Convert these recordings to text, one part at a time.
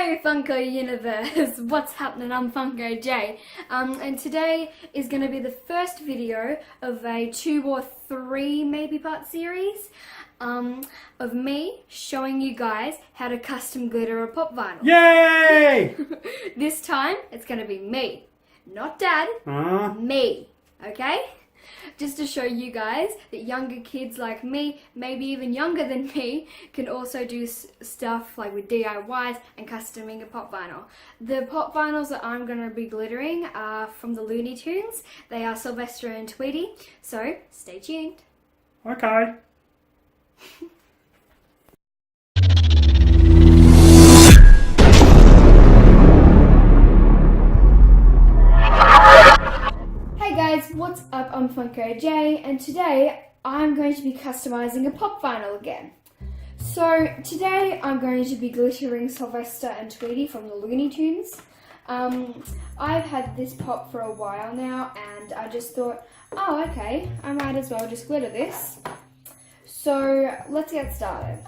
Hello Funko Universe, what's happening? I'm Funko J, and today is going to be the first video of a 2 or 3 maybe part series of me showing you guys how to custom glitter a pop vinyl. Yay! This time it's going to be me, not Dad, me, okay? Just to show you guys that younger kids like me, maybe even younger than me, can also do stuff like with DIYs and customing a pop vinyl. The pop vinyls that I'm going to be glittering are from the Looney Tunes. They are Sylvester and Tweety, so stay tuned. Okay. Hey guys, what's up? I'm Funko J, and today I'm going to be customizing a pop vinyl again. So today I'm going to be glittering Sylvester and Tweety from the Looney Tunes. I've had this pop for a while now, and I just thought, oh okay, I might as well just glitter this. So let's get started.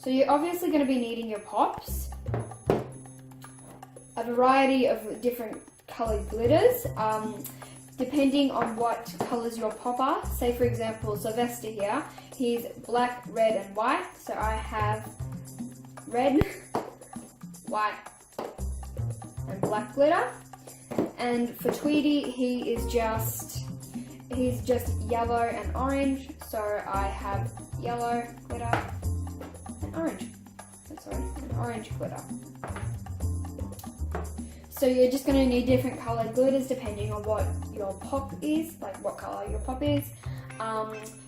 So you're obviously going to be needing your pops, a variety of different coloured glitters, depending on what colours your pop are. Say for example Sylvester here, he's black, red and white, so I have red, white and black glitter. And for Tweety, he's just yellow and orange, so I have yellow glitter and orange. Sorry, an orange glitter. So you're just going to need different coloured glitters depending on what your pop is, like what colour your pop is.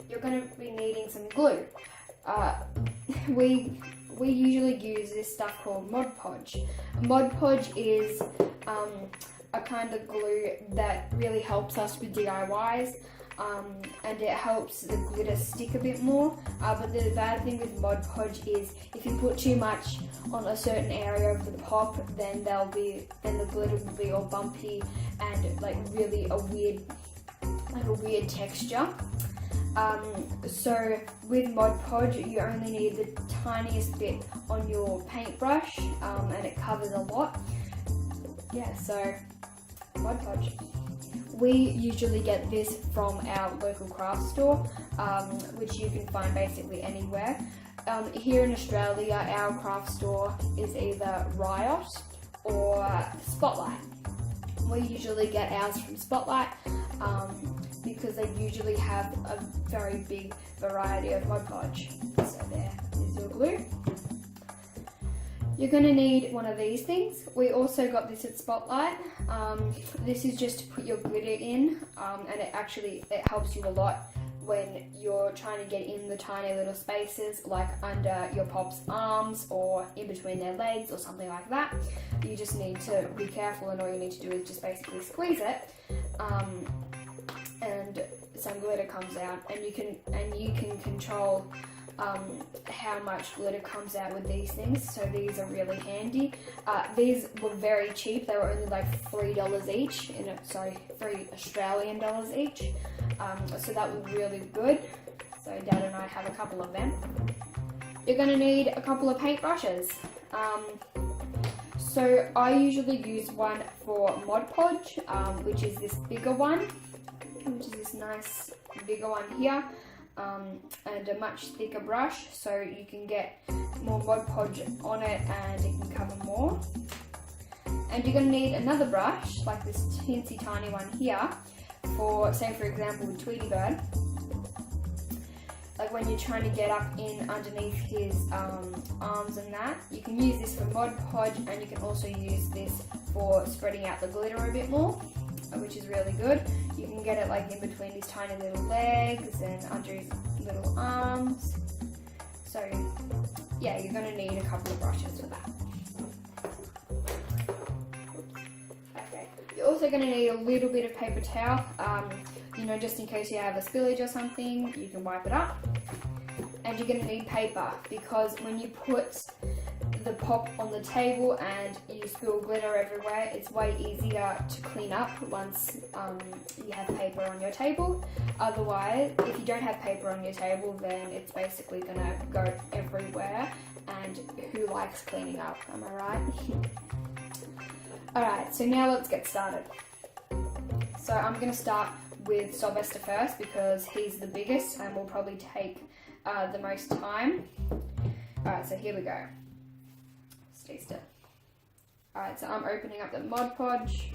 You're going to be needing some glue. We usually use this stuff called Mod Podge. Mod Podge is a kind of glue that really helps us with DIYs. And it helps the glitter stick a bit more, but the bad thing with Mod Podge is if you put too much on a certain area of the pop, then the glitter will be all bumpy and like really a weird texture. So with Mod Podge, you only need the tiniest bit on your paintbrush, and it covers a lot. Yeah, so Mod Podge. We usually get this from our local craft store, which you can find basically anywhere. Here in Australia, our craft store is either Riot or Spotlight. We usually get ours from Spotlight because they usually have a very big variety of Mod Podge. So there is your glue. You're going to need one of these things. We also got this at Spotlight. This is just to put your glitter in, and it helps you a lot when you're trying to get in the tiny little spaces, like under your pop's arms or in between their legs or something like that. You just need to be careful, and all you need to do is just basically squeeze it, and some glitter comes out, and you can control how much glitter comes out with these things, so these are really handy. These were very cheap. They were only like $3 each, $3 Australian each, so that was really good. So Dad and I have a couple of them. You're going to need a couple of paintbrushes. So I usually use one for Mod Podge, which is this bigger one, which is this nice bigger one here. And a much thicker brush, so you can get more Mod Podge on it and it can cover more. And you're going to need another brush, like this teensy tiny one here, for, say for example, with Tweety Bird. Like when you're trying to get up in underneath his arms and that, you can use this for Mod Podge, and you can also use this for spreading out the glitter a bit more, which is really good. You can get it like in between his tiny little legs and under his little arms. So yeah, you're going to need a couple of brushes for that. Okay, you're also going to need a little bit of paper towel, just in case you have a spillage or something, you can wipe it up. And you're going to need paper, because when you put the pop on the table and you spill glitter everywhere, it's way easier to clean up once you have paper on your table. Otherwise, if you don't have paper on your table, then it's basically going to go everywhere and who likes cleaning up, am I right? Alright, so now let's get started. So I'm going to start with Sylvester first because he's the biggest and will probably take the most time. Alright, so here we go. Stay still. Alright, so I'm opening up the Mod Podge.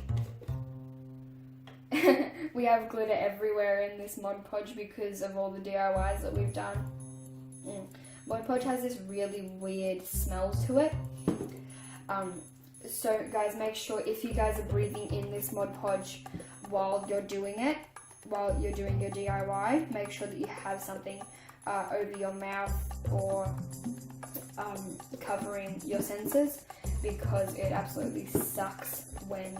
We have glitter everywhere in this Mod Podge because of all the DIYs that we've done. Mod Podge has this really weird smell to it. So guys, make sure if you guys are breathing in this Mod Podge while you're doing it, while you're doing your DIY, make sure that you have something over your mouth or covering your senses, because it absolutely sucks when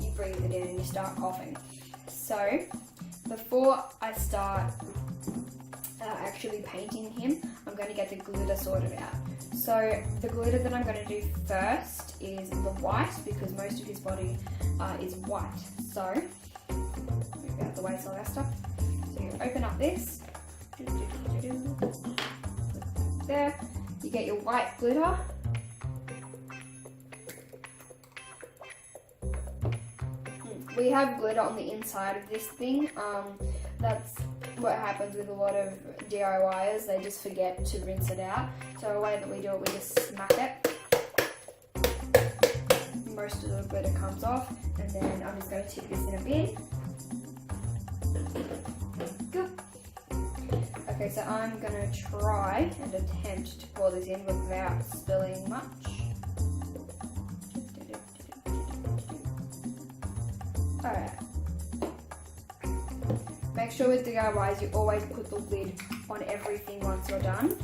you breathe it in and you start coughing. So before I start actually painting him, I'm going to get the glitter sorted out. So the glitter that I'm going to do first is the white, because most of his body is white. So move out of the way, Sylvester. So you open up this, there, you get your white glitter. We have glitter on the inside of this thing. That's what happens with a lot of DIYers. They just forget to rinse it out. So a way that we do it, we just smack it. Most of the glitter comes off, and then I'm just going to tip this in a bin. Good. Okay, so I'm going to try and attempt to pour this in without spilling much. Alright. Make sure with DIYs you always put the lid on everything once you're done,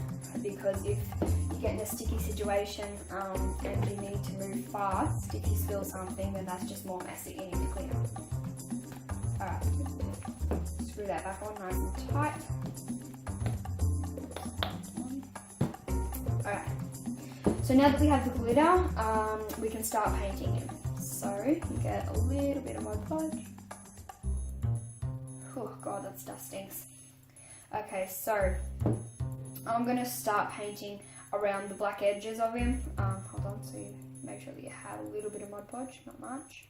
because if you get in a sticky situation and you need to move fast, if you spill something, then that's just more mess that you need to clean up. Alright, screw that back on nice and tight. Alright, so now that we have the glitter, we can start painting him. So you get a little bit of Mod Podge. Oh god, that stuff stinks. Okay, so I'm going to start painting around the black edges of him. Hold on, so you make sure that you have a little bit of Mod Podge, not much.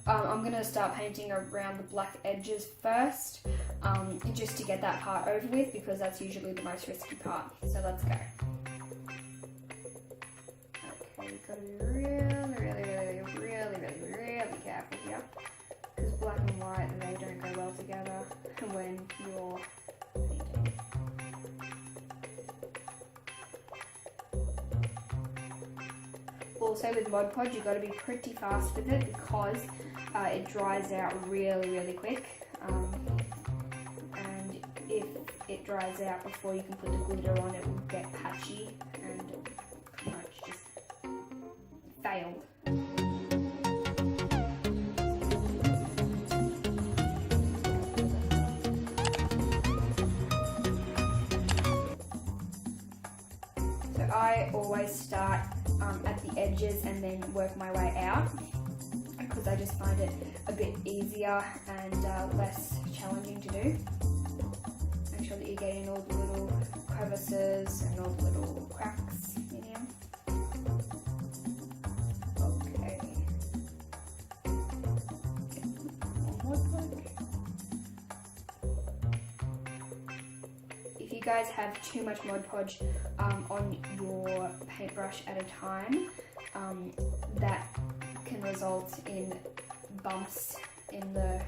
I'm going to start painting around the black edges first, just to get that part over with, because that's usually the most risky part. So let's go. Okay, you've got to be really careful here, because black and white, they don't go well together when you're painting. Also with Mod Podge, you've got to be pretty fast with it, because it dries out really quick, and if it dries out before you can put the glitter on, it will get patchy and pretty much just failed. I always start at the edges and then work my way out, because I just find it a bit easier and less challenging to do. Make sure that you get in all the little crevices and all the little cracks in here. Okay. One more Mod Podge. If you guys have too much Mod Podge on your paintbrush at a time, that can result in bumps in the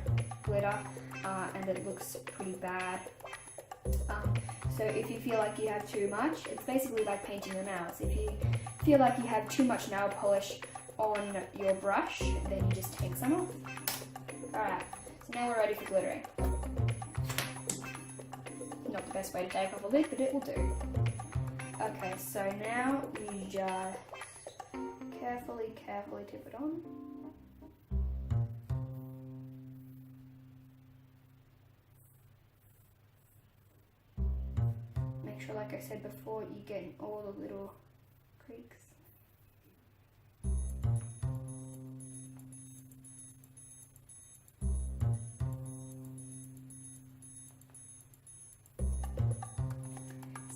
glitter, and it looks pretty bad. So if you feel like you have too much, it's basically like painting your nails. If you feel like you have too much nail polish on your brush, then you just take some off. Alright, so now we're ready for glittering. Not the best way to take off a lid, but it will do. Okay, so now you just carefully tip it on. Make sure, like I said before, you get in all the little creaks.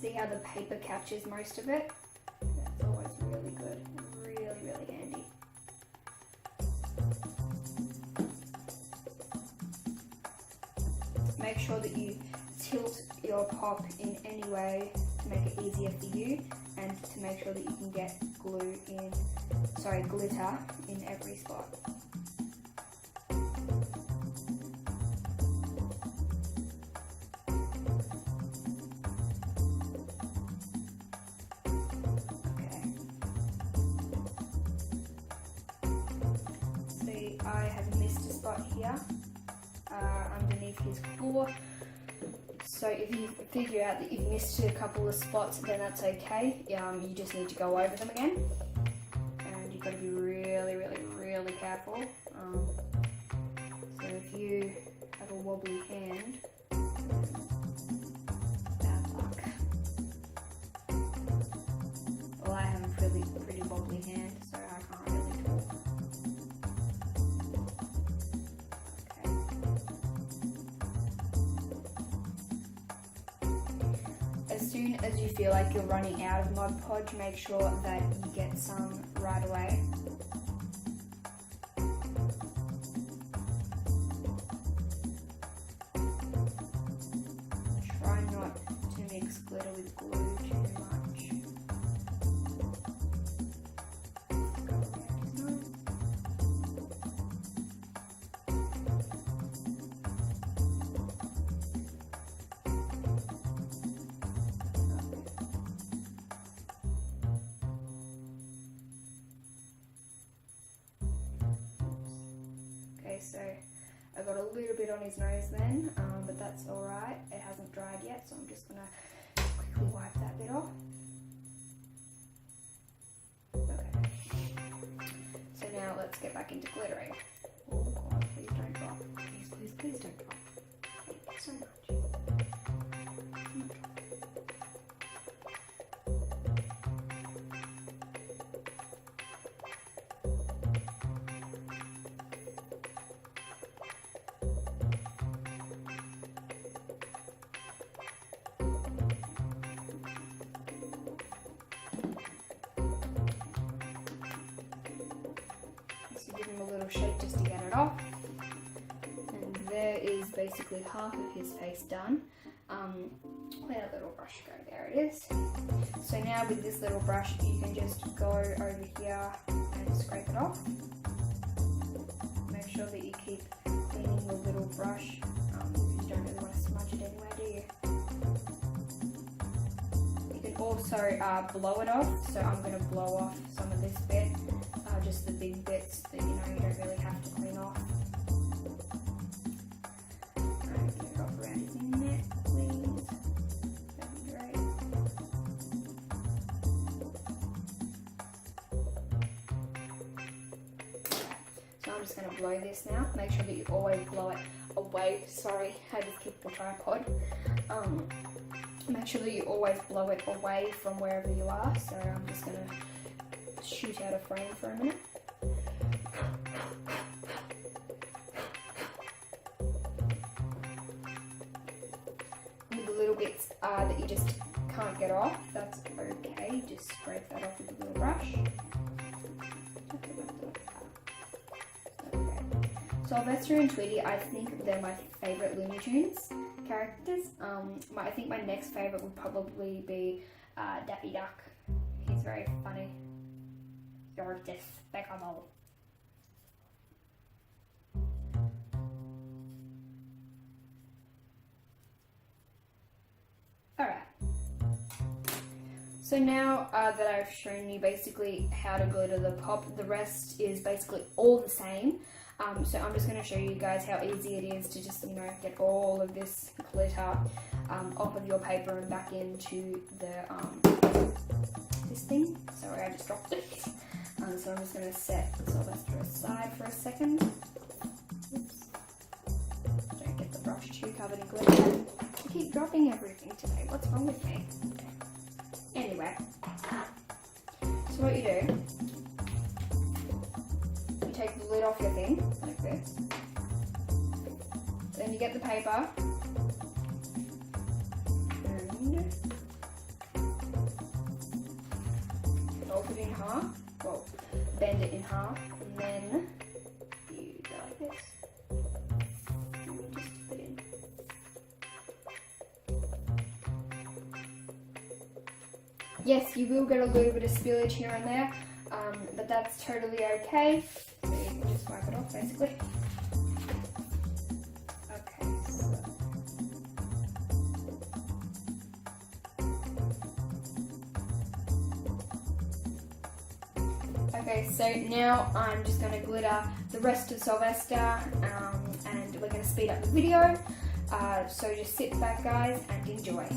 So See how the paper catches most of it? That's always really good, really, really handy. Make sure that you tilt your pop in any way to make it easier for you, and to make sure that you can get glitter in every spot. Okay. See, I have missed a spot here underneath his claw. So if you figure out that you've missed a couple of spots, then that's okay. You just need to go over them again. And you've got to be really, really, really careful. So if you have a wobbly hand, bad luck. Well, I have a pretty wobbly hand, so I can't really talk. As soon as you feel like you're running out of Mod Podge, make sure that you get some right away. Try not to mix glitter with glue too much. Go around his nose. Okay, so I got a little bit on his nose then, but that's alright. It hasn't dried yet, so I'm just going to quickly wipe that bit off. Okay. So now let's get back into glittering. Oh God, please don't drop. Please, please, please don't drop. Thank you so much. Give him a little shake just to get it off, and there is basically half of his face done. Where'd that little brush go? There it is. So now with this little brush you can just go over here and scrape it off. Make sure that you keep cleaning the little brush, because you don't really want to smudge it anywhere, do you? You can also blow it off, so I'm going to blow off some of this bit. Just the big bits that you don't really have to clean off. Alright, get it off around his neck, please. That'd be great. So I'm just going to blow this now. Make sure that you always blow it away. Sorry, I just kicked the tripod. Make sure that you always blow it away from wherever you are. So I'm just going to shoot out of frame for a minute. With the little bits that you just can't get off, that's okay. Just scrape that off with a little brush. Okay. Sylvester and Tweety, I think they're my favourite Looney Tunes characters. I think my next favourite would probably be Daffy Duck. He's very funny. You're despicable. Alright. So now that I've shown you basically how to glitter the pop, the rest is basically all the same. So I'm just going to show you guys how easy it is to just, get all of this glitter off of your paper and back into the this thing. Sorry, I just dropped it. So I'm just going to set Sylvester aside for a second. Oops. Don't get the brush too covered in glitter. I keep dropping everything today. What's wrong with me? Anyway, so what you do, you take the lid off your thing, like this. Then you get the paper and it in half. Well, bend it in half, and then you go like this. Let me just put it in. Yes, you will get a little bit of spillage here and there, but that's totally okay. So you can just wipe it off, basically. Okay, so. Okay, so now I'm just going to glitter the rest of Sylvester, and we're going to speed up the video. So just sit back, guys, and enjoy.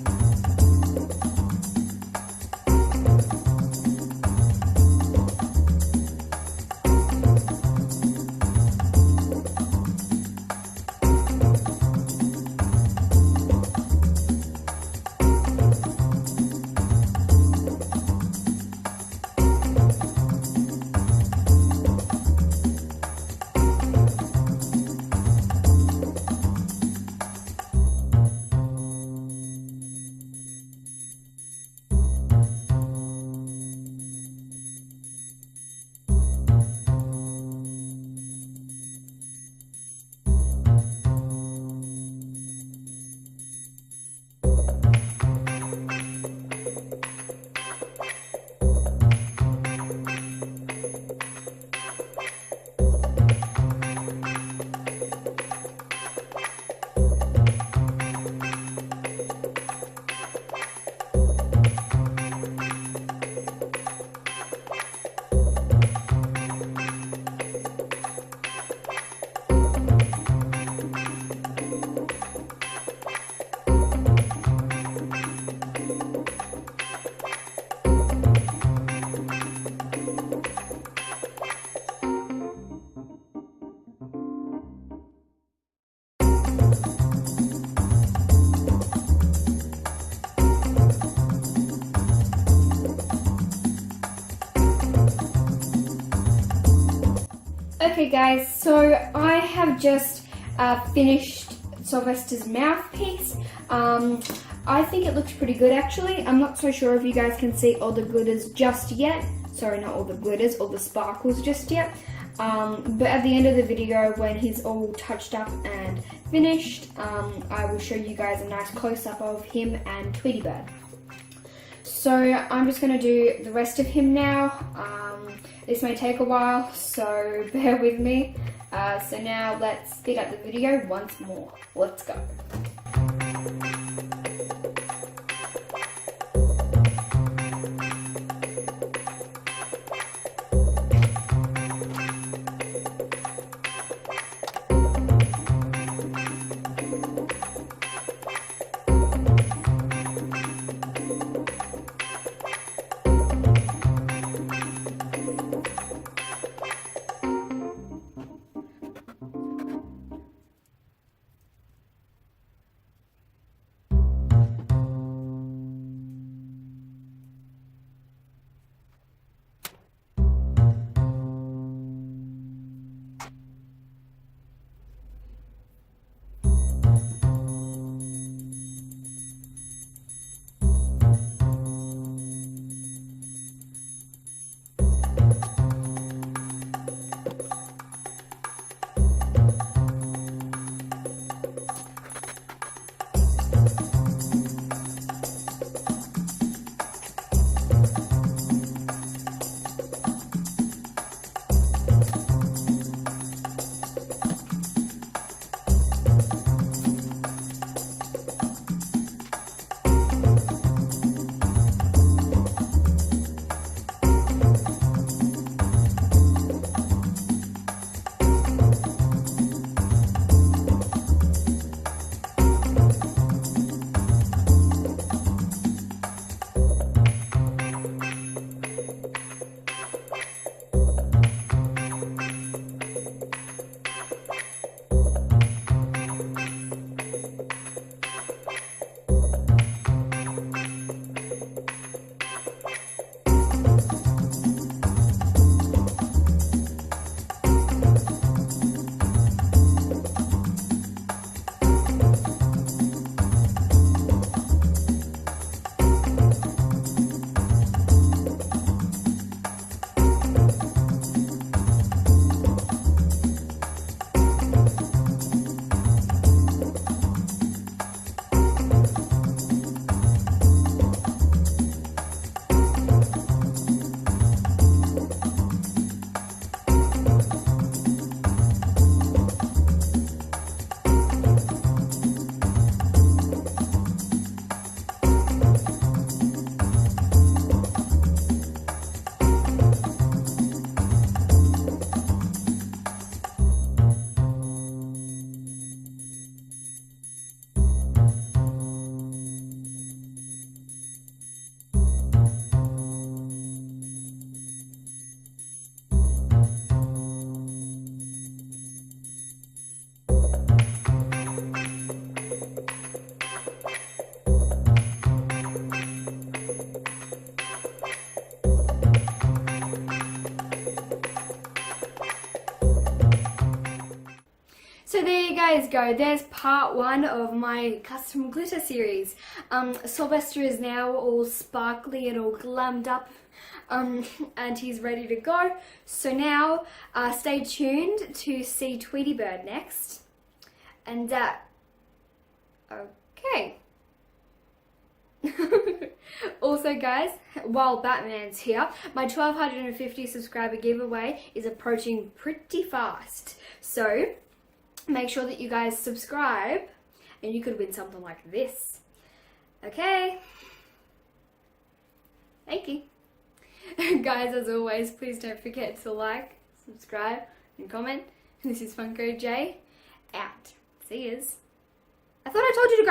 Okay guys, so I have just finished Sylvester's mouthpiece. I think it looks pretty good actually. I'm not so sure if you guys can see all the glitters just yet. Sorry, not all the glitters, all the sparkles just yet. But at the end of the video, when he's all touched up and finished, I will show you guys a nice close-up of him and Tweety Bird. So I'm just going to do the rest of him now. This may take a while, so bear with me. So now let's speed up the video once more. Let's go. there you guys go. There's part 1 of my custom glitter series. Sylvester is now all sparkly and all glammed up, and he's ready to go. So now, stay tuned to see Tweety Bird next. And okay. Also guys, while Batman's here, my 1250 subscriber giveaway is approaching pretty fast. So make sure that you guys subscribe and you could win something like this. Okay. Thank you. Guys, as always, please don't forget to like, subscribe and comment. This is Funko J, out. See yous. I thought I told you to go.